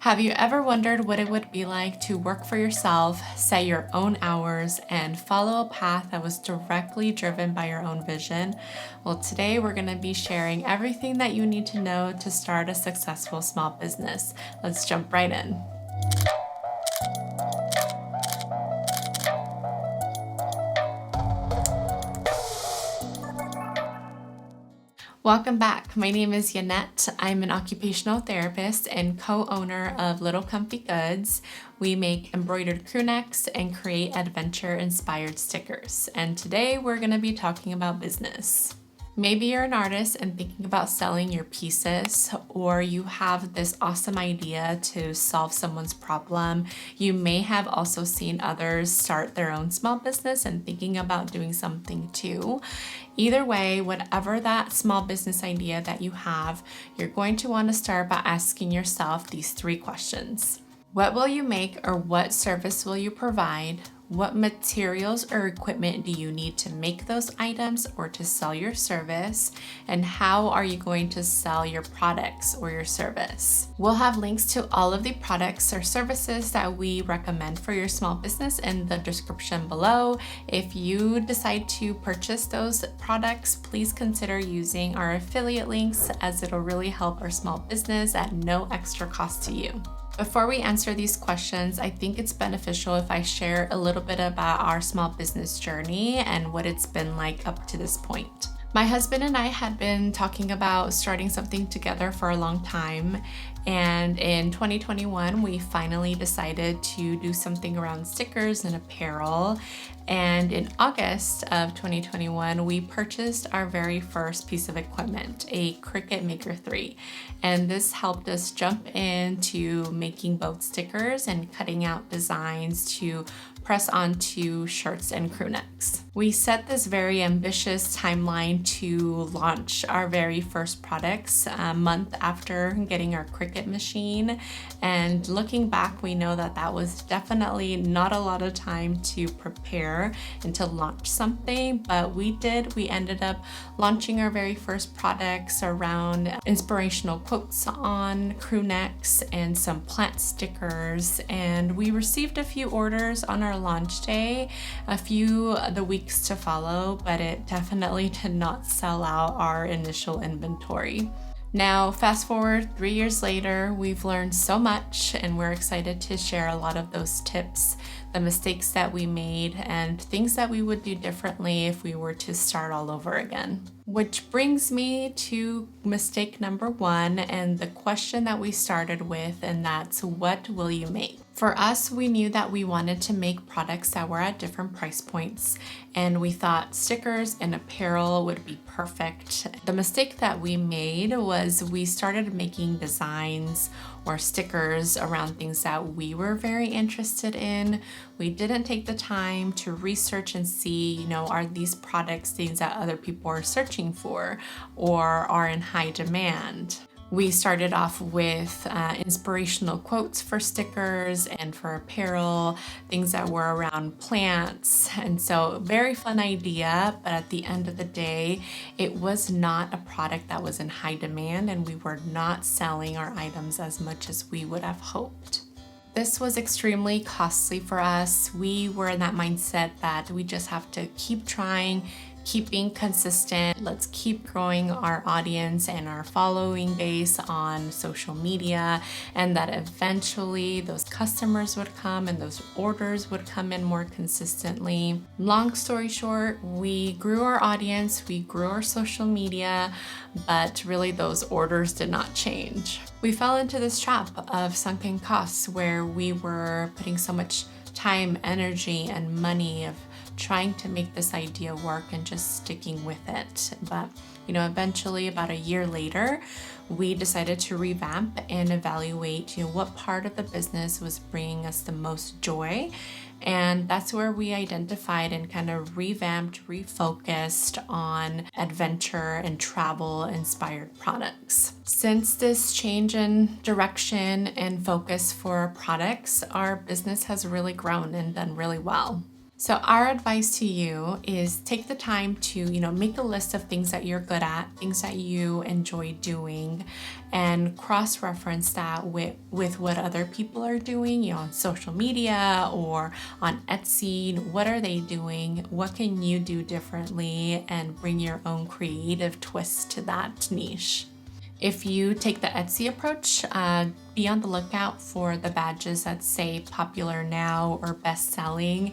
Have you ever wondered what it would be like to work for yourself, set your own hours, and follow a path that was directly driven by your own vision? Well, today we're going to be sharing everything that you need to know to start a successful small business. Let's jump right in. Welcome back. My name is Yannette. I'm an occupational therapist and co-owner of Little Comfy Goods. We make embroidered crew necks and create adventure-inspired stickers. And today we're going to be talking about business. Maybe you're an artist and thinking about selling your pieces, or you have this awesome idea to solve someone's problem. You may have also seen others start their own small business and thinking about doing something too. Either way, whatever that small business idea that you have, you're going to want to start by asking yourself these 3 questions. What will you make, or what service will you provide? What materials or equipment do you need to make those items or to sell your service? And how are you going to sell your products or your service? We'll have links to all of the products or services that we recommend for your small business in the description below. If you decide to purchase those products, please consider using our affiliate links, as it'll really help our small business at no extra cost to you. Before we answer these questions, I think it's beneficial if I share a little bit about our small business journey and what it's been like up to this point. My husband and I had been talking about starting something together for a long time, and in 2021 we finally decided to do something around stickers and apparel. And in August of 2021, we purchased our very first piece of equipment, a Cricut Maker 3. And this helped us jump into making both stickers and cutting out designs to press onto shirts and crew necks. We set this very ambitious timeline to launch our very first products a month after getting our Cricut machine. And looking back, we know that that was definitely not a lot of time to prepare and to launch something, but we did. We ended up launching our very first products around inspirational quotes on crew necks and some plant stickers. And we received a few orders on our launch day, a few the weeks to follow, but it definitely did not sell out our initial inventory. Now, fast forward 3 years later, we've learned so much, and we're excited to share a lot of those tips, the mistakes that we made, and things that we would do differently if we were to start all over again. Which brings me to mistake number 1 and the question that we started with, and that's, what will you make? For us, we knew that we wanted to make products that were at different price points, and we thought stickers and apparel would be perfect. The mistake that we made was we started making designs or stickers around things that we were very interested in. We didn't take the time to research and see, are these products things that other people are searching for or are in high demand? We started off with inspirational quotes for stickers and for apparel, things that were around plants. And so, very fun idea, but at the end of the day, it was not a product that was in high demand, and we were not selling our items as much as we would have hoped. This was extremely costly for us. We were in that mindset that we just have to keep trying, keep being consistent. Let's keep growing our audience and our following base on social media, and that eventually those customers would come and those orders would come in more consistently. Long story short, we grew our audience, we grew our social media, but really those orders did not change. We fell into this trap of sunken costs where we were putting so much time, energy, and money of trying to make this idea work and just sticking with it. But, eventually about a year later, we decided to revamp and evaluate, what part of the business was bringing us the most joy. And that's where we identified and kind of revamped, refocused on adventure and travel inspired products. Since this change in direction and focus for our products, our business has really grown and done really well. So our advice to you is take the time to, make a list of things that you're good at, things that you enjoy doing, and cross-reference that with what other people are doing, on social media or on Etsy. What are they doing? What can you do differently? And bring your own creative twist to that niche. If you take the Etsy approach, be on the lookout for the badges that say popular now or best selling.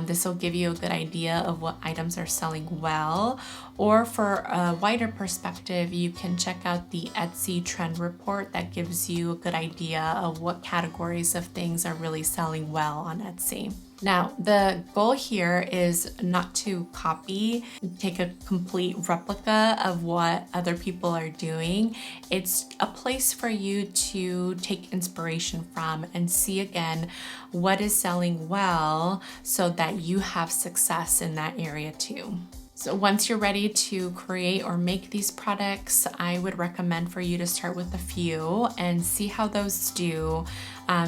This will give you a good idea of what items are selling well. Or for a wider perspective, you can check out the Etsy trend report that gives you a good idea of what categories of things are really selling well on Etsy. Now, the goal here is not to copy, take a complete replica of what other people are doing. It's a place for you to take inspiration from and see again what is selling well so that you have success in that area too. So once you're ready to create or make these products, I would recommend for you to start with a few and see how those do,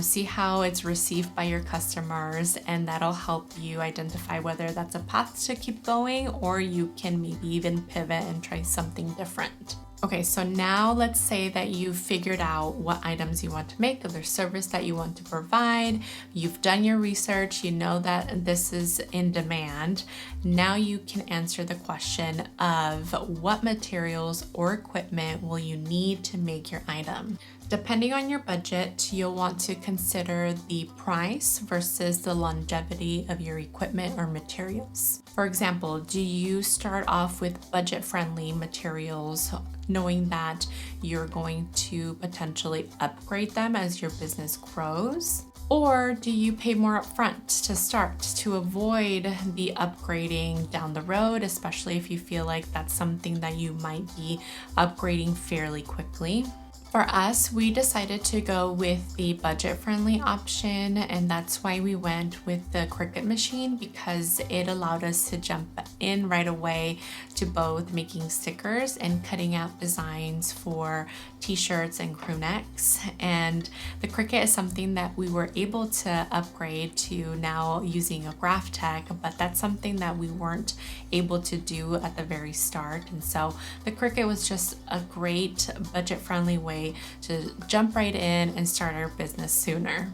see how it's received by your customers, and that'll help you identify whether that's a path to keep going or you can maybe even pivot and try something different. Okay, so now let's say that you've figured out what items you want to make, or the service that you want to provide. You've done your research, you know that this is in demand. Now you can answer the question of what materials or equipment will you need to make your item. Depending on your budget, you'll want to consider the price versus the longevity of your equipment or materials. For example, do you start off with budget-friendly materials, knowing that you're going to potentially upgrade them as your business grows? Or do you pay more upfront to start to avoid the upgrading down the road, especially if you feel like that's something that you might be upgrading fairly quickly? For us, we decided to go with the budget-friendly option, and that's why we went with the Cricut machine, because it allowed us to jump in right away to both making stickers and cutting out designs for t-shirts and crew necks. And the Cricut is something that we were able to upgrade to now using a graph tech, but that's something that we weren't able to do at the very start. And so the Cricut was just a great budget-friendly way to jump right in and start our business sooner.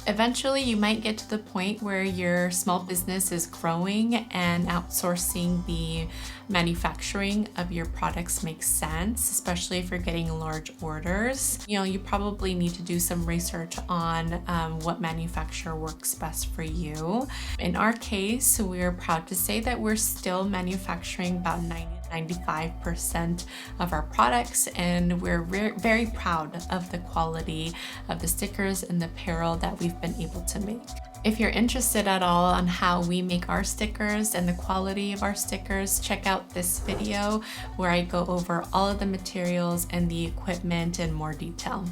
Eventually, you might get to the point where your small business is growing and outsourcing the manufacturing of your products makes sense, especially if you're getting large orders. You probably need to do some research on what manufacturer works best for you. In our case, we're proud to say that we're still manufacturing about 95% of our products, and we're very proud of the quality of the stickers and the apparel that we've been able to make. If you're interested at all on how we make our stickers and the quality of our stickers, check out this video where I go over all of the materials and the equipment in more detail.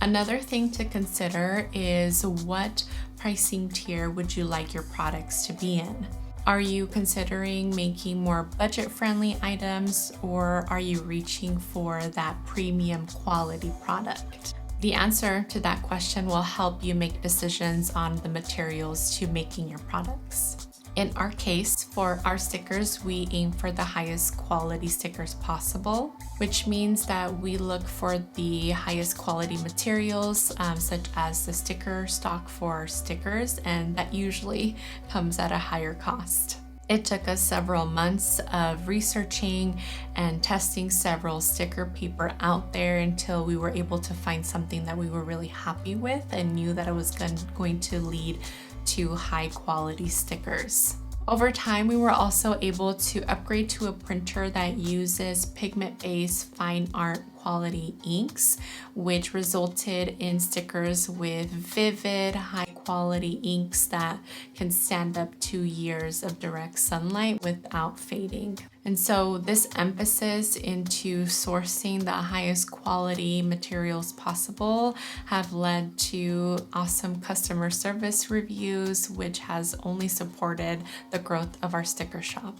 Another thing to consider is what pricing tier would you like your products to be in? Are you considering making more budget-friendly items, or are you reaching for that premium quality product? The answer to that question will help you make decisions on the materials to making your products. In our case, for our stickers, we aim for the highest quality stickers possible, which means that we look for the highest quality materials, such as the sticker stock for our stickers, and that usually comes at a higher cost. It took us several months of researching and testing several sticker paper out there until we were able to find something that we were really happy with and knew that it was going to lead to high quality stickers. Over time, we were also able to upgrade to a printer that uses pigment-based fine art quality inks, which resulted in stickers with vivid, high quality inks that can stand up 2 years of direct sunlight without fading. And so this emphasis into sourcing the highest quality materials possible have led to awesome customer service reviews, which has only supported the growth of our sticker shop.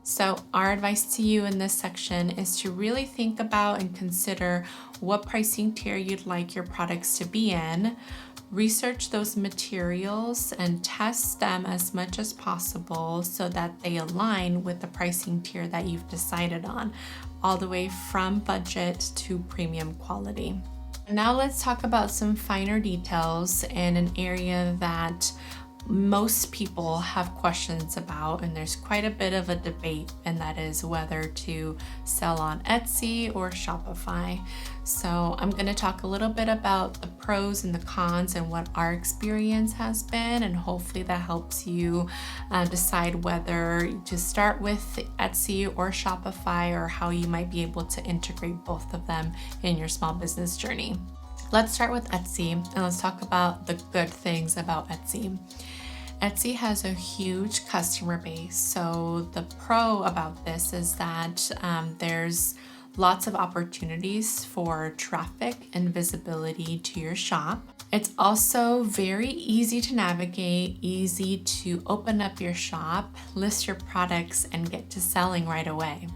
So our advice to you in this section is to really think about and consider what pricing tier you'd like your products to be in. Research those materials and test them as much as possible so that they align with the pricing tier that you've decided on, all the way from budget to premium quality. Now let's talk about some finer details in an area that most people have questions about, and there's quite a bit of a debate, and that is whether to sell on Etsy or Shopify. So I'm going to talk a little bit about the pros and the cons and what our experience has been, and hopefully that helps you decide whether to start with Etsy or Shopify, or how you might be able to integrate both of them in your small business journey. Let's start with Etsy, and let's talk about the good things about Etsy. Etsy has a huge customer base. So the pro about this is that there's lots of opportunities for traffic and visibility to your shop. It's also very easy to navigate, easy to open up your shop, list your products, and get to selling right away.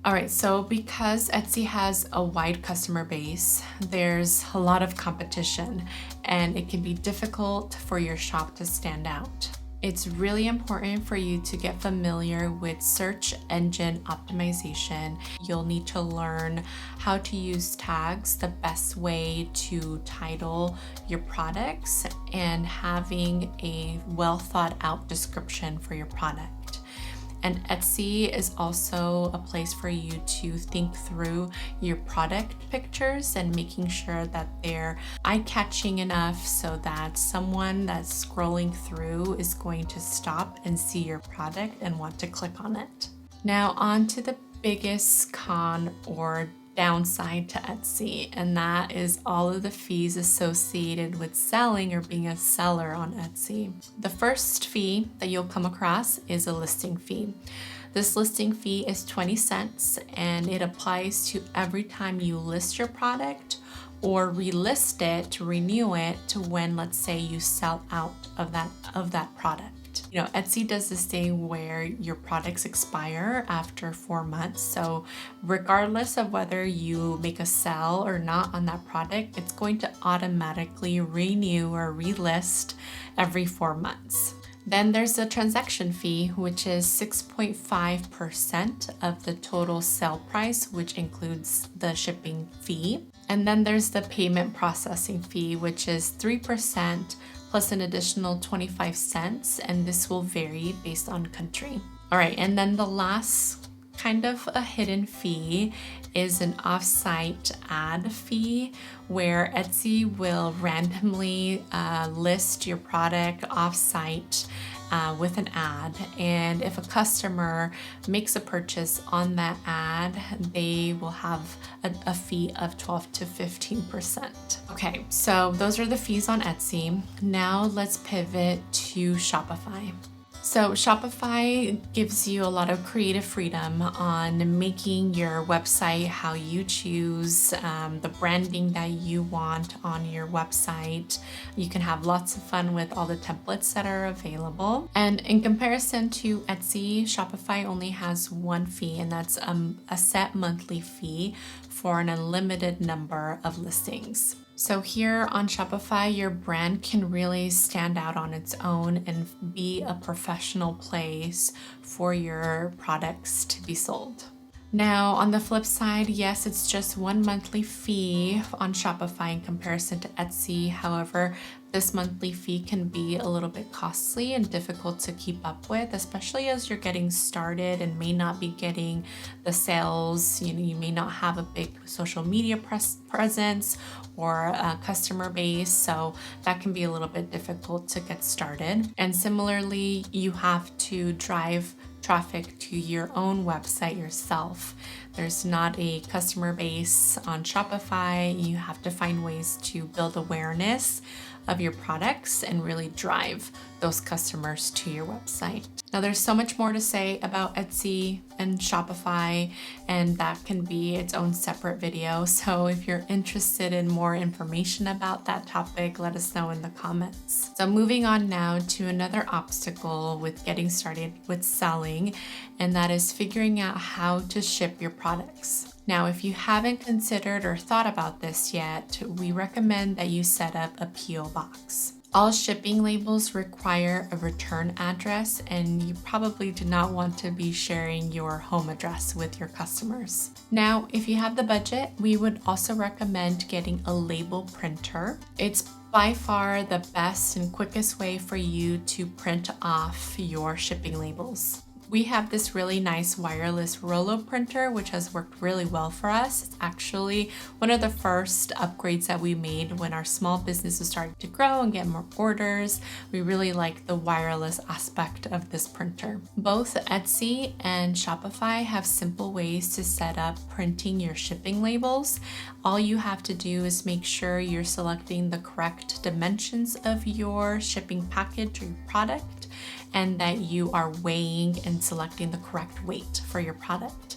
All right, so because Etsy has a wide customer base, there's a lot of competition, and it can be difficult for your shop to stand out. It's really important for you to get familiar with search engine optimization. You'll need to learn how to use tags, the best way to title your products, and having a well thought out description for your product. And Etsy is also a place for you to think through your product pictures and making sure that they're eye-catching enough so that someone that's scrolling through is going to stop and see your product and want to click on it. Now on to the biggest con or downside to Etsy, and that is all of the fees associated with selling or being a seller on Etsy. The first fee that you'll come across is a listing fee. This listing fee is 20 cents, and it applies to every time you list your product or relist it to renew it to when, let's say, you sell out of that product. You know, Etsy does this thing where your products expire after 4 months. So regardless of whether you make a sell or not on that product, it's going to automatically renew or relist every 4 months. Then there's the transaction fee, which is 6.5% of the total sale price, which includes the shipping fee. And then there's the payment processing fee, which is 3% plus an additional 25 cents, and this will vary based on country. All right, and then the last kind of a hidden fee is an off-site ad fee, where Etsy will randomly list your product off-site with an ad, and if a customer makes a purchase on that ad, they will have a fee of 12 to 15%. Okay, so those are the fees on Etsy. Now let's pivot to Shopify. So Shopify gives you a lot of creative freedom on making your website how you choose, the branding that you want on your website. You can have lots of fun with all the templates that are available. And in comparison to Etsy, Shopify only has one fee, and that's a set monthly fee for an unlimited number of listings. So here on Shopify, your brand can really stand out on its own and be a professional place for your products to be sold. Now, on the flip side, yes, it's just one monthly fee on Shopify in comparison to Etsy. However, this monthly fee can be a little bit costly and difficult to keep up with, especially as you're getting started and may not be getting the sales. You may not have a big social media presence or a customer base, so that can be a little bit difficult to get started. And similarly, you have to drive traffic to your own website yourself. There's not a customer base on Shopify. You have to find ways to build awareness of your products and really drive those customers to your website. Now, there's so much more to say about Etsy and Shopify, and that can be its own separate video. So if you're interested in more information about that topic, let us know in the comments. So moving on now to another obstacle with getting started with selling, and that is figuring out how to ship your products. Now, if you haven't considered or thought about this yet, we recommend that you set up a P.O. box. All shipping labels require a return address, and you probably do not want to be sharing your home address with your customers. Now, if you have the budget, we would also recommend getting a label printer. It's by far the best and quickest way for you to print off your shipping labels. We have this really nice wireless Rollo printer, which has worked really well for us. It's actually one of the first upgrades that we made when our small business was starting to grow and get more orders. We really like the wireless aspect of this printer. Both Etsy and Shopify have simple ways to set up printing your shipping labels. All you have to do is make sure you're selecting the correct dimensions of your shipping package or your product, and that you are weighing and selecting the correct weight for your product.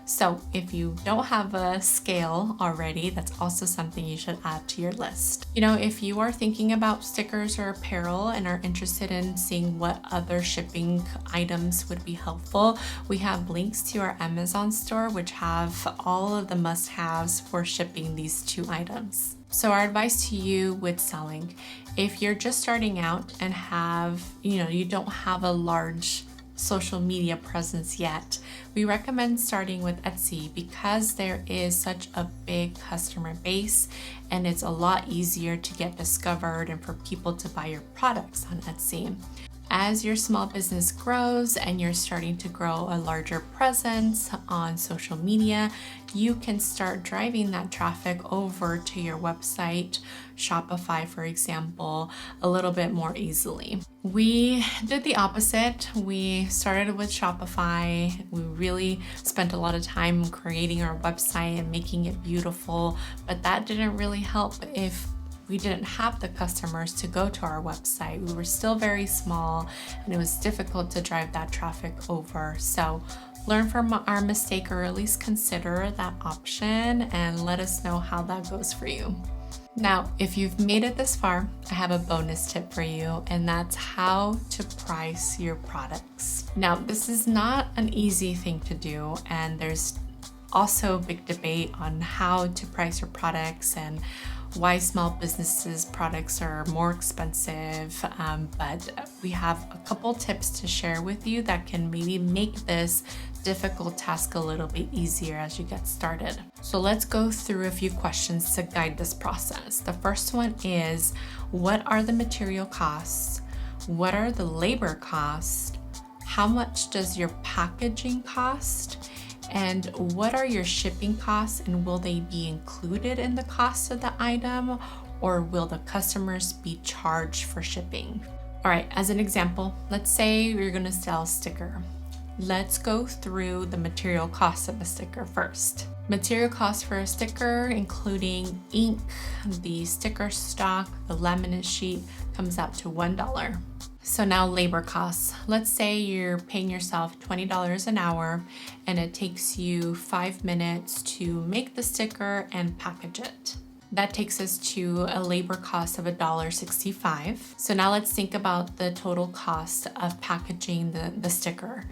So if you don't have a scale already, that's also something you should add to your list. If you are thinking about stickers or apparel and are interested in seeing what other shipping items would be helpful, we have links to our Amazon store, which have all of the must-haves for shipping these two items. So our advice to you with selling, if you're just starting out and you don't have a large social media presence yet, we recommend starting with Etsy because there is such a big customer base and it's a lot easier to get discovered and for people to buy your products on Etsy. As your small business grows and you're starting to grow a larger presence on social media, you can start driving that traffic over to your website, Shopify, for example, a little bit more easily. We did the opposite. We started with Shopify. We really spent a lot of time creating our website and making it beautiful, but that didn't really help if we didn't have the customers to go to our website. We were still very small and it was difficult to drive that traffic over. So learn from our mistake, or at least consider that option, and let us know how that goes for you. Now, if you've made it this far, I have a bonus tip for you, and that's how to price your products. Now, this is not an easy thing to do, and there's also a big debate on how to price your products and why small businesses products are more expensive, but we have a couple tips to share with you that can maybe make this difficult task a little bit easier as you get started. So let's go through a few questions to guide this process. The first one is, what are the material costs? What are the labor costs? How much does your packaging cost? And what are your shipping costs, and will they be included in the cost of the item, or will the customers be charged for shipping? All right, as an example, let's say you're gonna sell a sticker. Let's go through the material costs of a sticker first. Material costs for a sticker, including ink, the sticker stock, the laminate sheet, comes out to $1. So now labor costs. Let's say you're paying yourself $20 an hour and it takes you 5 minutes to make the sticker and package it. That takes us to a labor cost of $1.65. So now let's think about the total cost of packaging the sticker.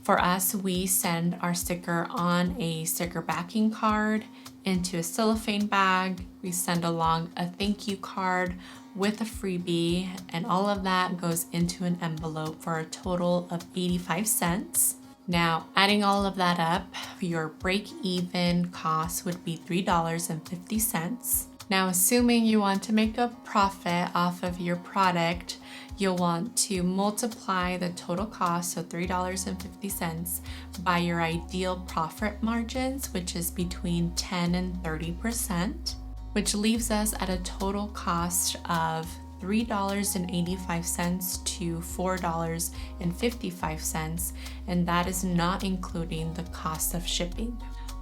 For us, we send our sticker on a sticker backing card into a cellophane bag. We send along a thank you card with a freebie, and all of that goes into an envelope for a total of 85 cents. Now, adding all of that up, your break-even cost would be $3.50. Now, assuming you want to make a profit off of your product, you'll want to multiply the total cost of $3.50 by your ideal profit margins, which is between 10 and 30%, which leaves us at a total cost of $3.85 to $4.55, and that is not including the cost of shipping.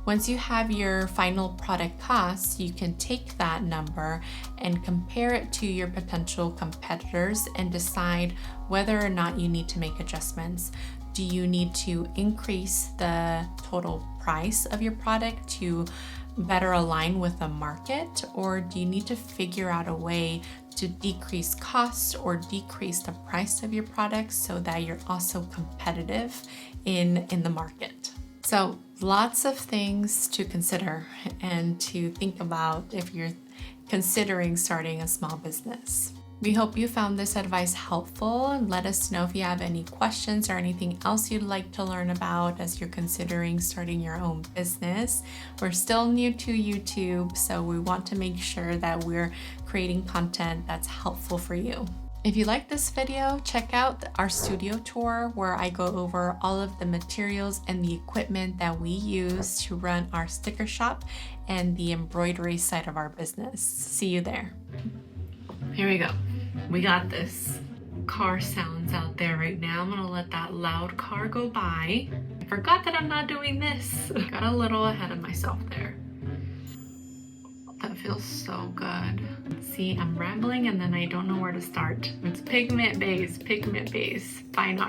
Once you have your final product costs, you can take that number and compare it to your potential competitors and decide whether or not you need to make adjustments. Do you need to increase the total price of your product to better align with the market, or do you need to figure out a way to decrease costs or decrease the price of your products so that you're also competitive in the market. So lots of things to consider and to think about if you're considering starting a small business. We hope you found this advice helpful. Let us know if you have any questions or anything else you'd like to learn about as you're considering starting your own business. We're still new to YouTube, so we want to make sure that we're creating content that's helpful for you. If you like this video, check out our studio tour where I go over all of the materials and the equipment that we use to run our sticker shop and the embroidery side of our business. See you there. Here we go. We got this. Car sounds out there right now. I'm gonna let that loud car go by. I forgot that I'm not doing this. Got a little ahead of myself there. That feels so good. See, I'm rambling and then I don't know where to start. It's pigment base, fine art.